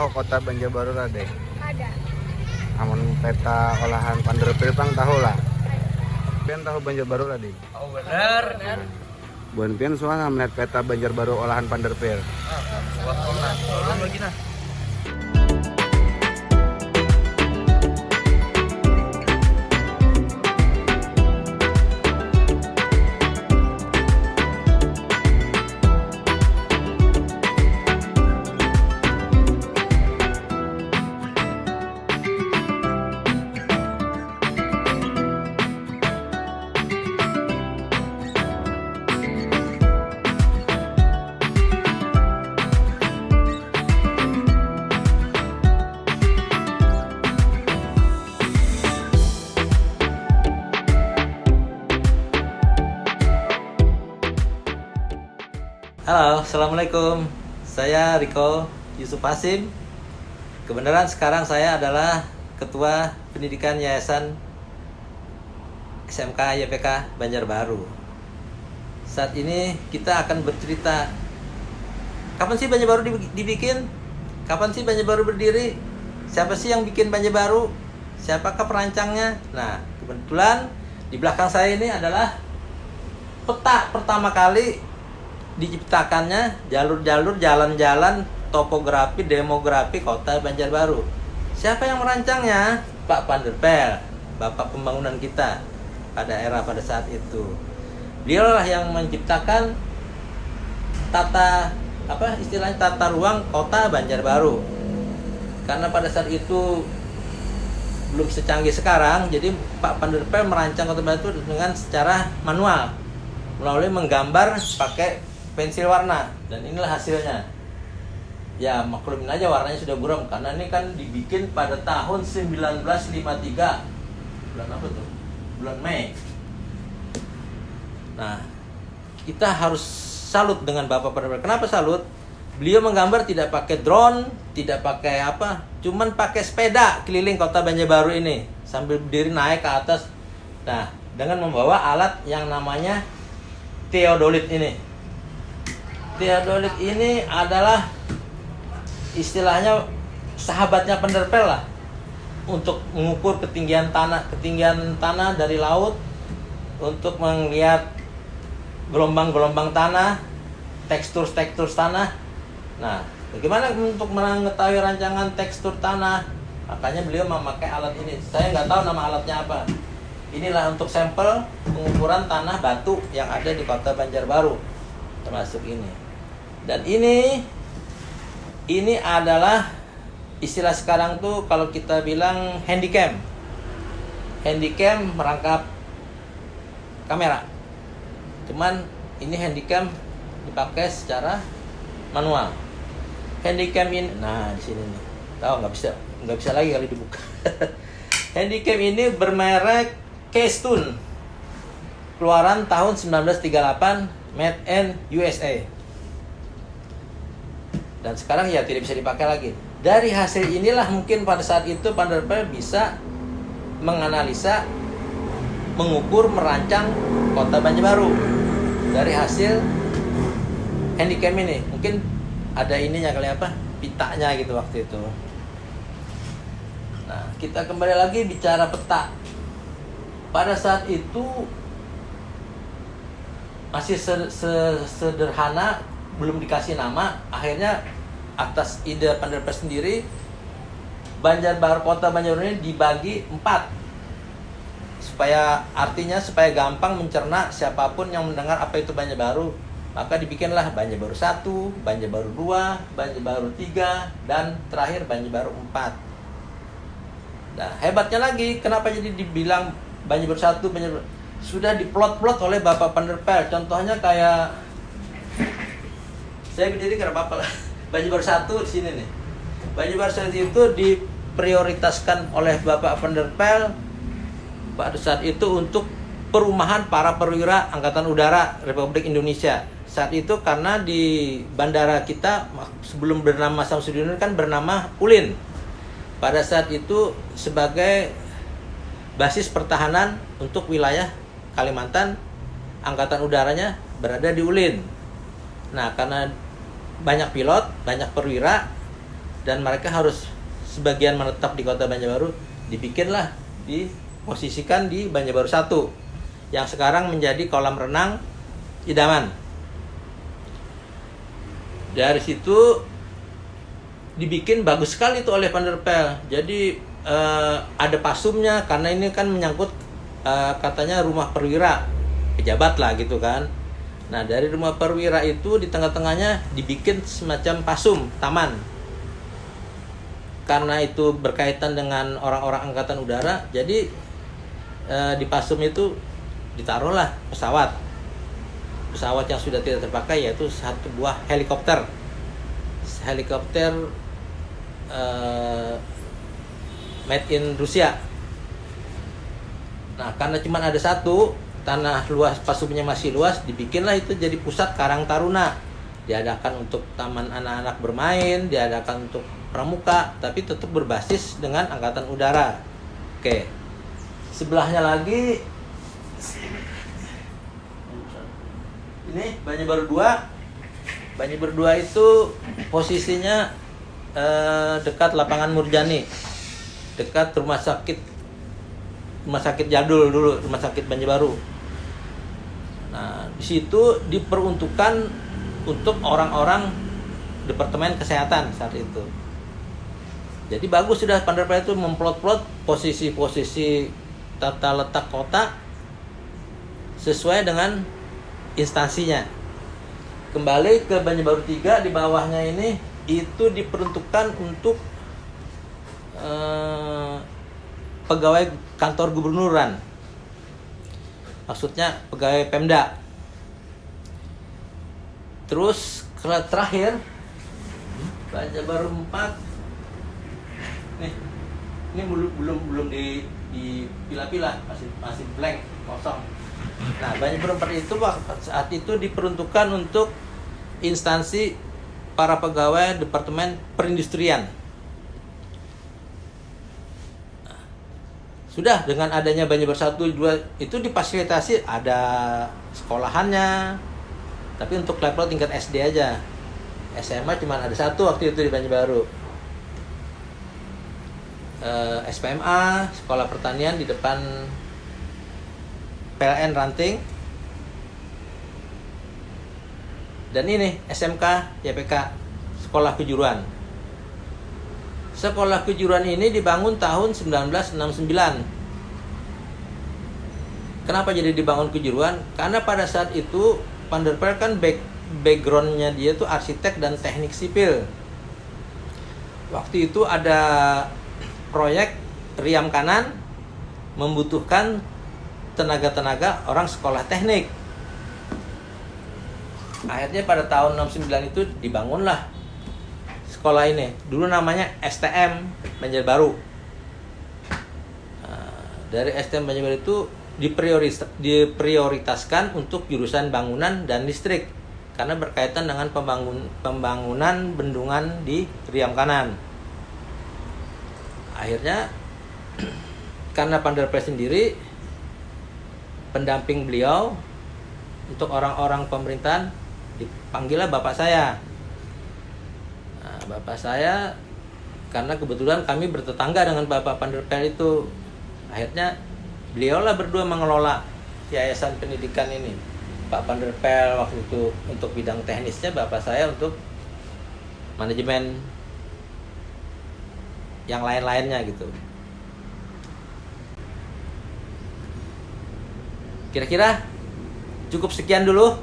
tahu kota Banjarbaru lah deh. Ada. Amun peta olahan Panderpil pang tahu lah. Pian tahu Banjarbaru lah deh. Oh benar. Buan pian soalnya melihat peta Banjarbaru olahan Panderpil. Orang lagi nah. Halo, Assalamualaikum. Saya Riko Yusuf Hasim. Kebenaran sekarang saya adalah Ketua Pendidikan Yayasan SMK YPK Banjarbaru. Saat ini kita akan bercerita, kapan sih Banjarbaru dibikin? Kapan sih Banjarbaru berdiri? Siapa sih yang bikin Banjarbaru? Siapakah perancangnya? Nah, kebetulan di belakang saya ini adalah peta pertama kali diciptakannya jalur-jalur, jalan-jalan, topografi, demografi kota Banjarbaru. Siapa yang merancangnya? Pak Panderpel, bapak pembangunan kita pada saat itu. Beliaulah yang menciptakan tata ruang kota Banjarbaru. Karena pada saat itu belum secanggih sekarang, jadi Pak Panderpel merancang kota Banjarbaru dengan secara manual, melalui menggambar pakai pensil warna, dan inilah hasilnya. Ya maklumin aja warnanya sudah buram karena ini kan dibikin pada tahun 1953. Bulan apa tuh? Bulan Mei. Nah, kita harus salut dengan Bapak Panderpel. Kenapa salut? Beliau menggambar tidak pakai drone, tidak pakai apa, cuman pakai sepeda keliling kota Banjarbaru ini sambil berdiri naik ke atas. Nah, dengan membawa alat yang namanya theodolit ini. Theodolit ini adalah istilahnya sahabatnya Panderpel lah untuk mengukur ketinggian tanah dari laut, untuk melihat gelombang-gelombang tanah, tekstur tanah. Nah, bagaimana untuk mengetahui rancangan tekstur tanah? Makanya beliau memakai alat ini. Saya nggak tahu nama alatnya apa. Inilah untuk sampel pengukuran tanah batu yang ada di kota Banjarbaru, termasuk ini. Dan ini adalah istilah sekarang tuh kalau kita bilang handycam. Handycam merangkap kamera. Cuman ini handycam dipakai secara manual. Handycam ini, nah di sini nih. Tahu nggak bisa lagi kali dibuka. Handycam ini bermerek Keystone. Keluaran tahun 1938, made in USA. Dan sekarang ya tidak bisa dipakai lagi. Dari hasil inilah mungkin pada saat itu Panderpel bisa menganalisa, mengukur, merancang kota Banjarbaru dari hasil handycam ini. Mungkin ada ininya kali apa, pitanya gitu waktu itu. Nah, kita kembali lagi bicara peta. Pada saat itu masih sederhana, belum dikasih nama. Akhirnya atas ide Panderpel sendiri, kota Banjarbaru ini dibagi 4 supaya gampang mencerna siapapun yang mendengar apa itu Banjarbaru. Maka dibikinlah Banjarbaru 1, Banjarbaru 2, Banjarbaru 3, dan terakhir Banjarbaru 4. Nah, hebatnya lagi, kenapa jadi dibilang Banjarbaru 1, Banjarbaru sudah diplot-plot oleh Bapak Panderpel. Contohnya kayak saya berdiri karena apa lah. Banjarbaru 1 di sini nih. Banjarbaru 1 itu diprioritaskan oleh Bapak Panderpel pada saat itu untuk perumahan para perwira Angkatan Udara Republik Indonesia. Saat itu karena di bandara kita sebelum bernama Samsudinur kan bernama Ulin. Pada saat itu sebagai basis pertahanan untuk wilayah Kalimantan, Angkatan Udaranya berada di Ulin. Nah, karena banyak pilot, banyak perwira, dan mereka harus sebagian menetap di Kota Banjarbaru, dibikinlah, diposisikan di Banjarbaru 1 yang sekarang menjadi kolam renang idaman. Dari situ dibikin bagus sekali itu oleh Panderpel. Jadi ada pasumnya, karena ini kan menyangkut katanya rumah perwira, pejabat lah gitu kan. Nah, dari rumah perwira itu di tengah-tengahnya dibikin semacam pasum, taman. Karena itu berkaitan dengan orang-orang angkatan udara, jadi di pasum itu ditaruhlah pesawat yang sudah tidak terpakai, yaitu satu buah helikopter made in Rusia. Nah, karena cuma ada satu, tanah luas pasumnya masih luas, dibikinlah itu jadi pusat Karang Taruna. Diadakan untuk taman anak-anak bermain, diadakan untuk pramuka, tapi tetap berbasis dengan angkatan udara. Oke. Sebelahnya lagi ini Banjarbaru 2. Banjarbaru 2 itu posisinya dekat lapangan Murjani, dekat rumah sakit jadul dulu, rumah sakit Banjarbaru. Nah, di situ diperuntukkan untuk orang-orang Departemen Kesehatan saat itu. Jadi bagus sudah Panderpel itu memplot-plot posisi-posisi tata letak kota sesuai dengan instansinya. Kembali ke Banjarbaru 3, di bawahnya ini itu diperuntukkan untuk pegawai kantor gubernuran. Maksudnya pegawai Pemda. Terus terakhir Banjarbaru 4. Ini belum dipilah-pilah, masih blank, kosong. Nah, Banjarbaru 4 itu saat itu diperuntukkan untuk instansi para pegawai Departemen Perindustrian. Sudah, dengan adanya Banjarbaru 1, 2 itu difasilitasi, ada sekolahannya, tapi untuk level tingkat SD aja. SMA cuma ada satu waktu itu di Banjarbaru. SPMA, Sekolah Pertanian di depan PLN Ranting. Dan ini SMK YPK, Sekolah Kejuruan. Sekolah Kejuruan ini dibangun tahun 1969. Kenapa jadi dibangun kejuruan? Karena pada saat itu Panderpel kan backgroundnya dia tuh arsitek dan teknik sipil. Waktu itu ada proyek Riam Kanan membutuhkan tenaga-tenaga orang sekolah teknik. Akhirnya pada tahun 69 itu dibangunlah sekolah ini. Dulu namanya STM Banjarbaru. Nah, dari STM Banjarbaru itu diprioritaskan untuk jurusan bangunan dan listrik karena berkaitan dengan pembangunan bendungan di Riam Kanan. Akhirnya karena Panderpel sendiri pendamping beliau untuk orang-orang pemerintahan, dipanggillah bapak saya. Nah, bapak saya karena kebetulan kami bertetangga dengan Bapak Panderpel itu, akhirnya beliaulah berdua mengelola yayasan pendidikan ini. Pak Panderpel waktu itu untuk bidang teknisnya, bapak saya untuk manajemen yang lain-lainnya gitu. Kira-kira cukup sekian dulu.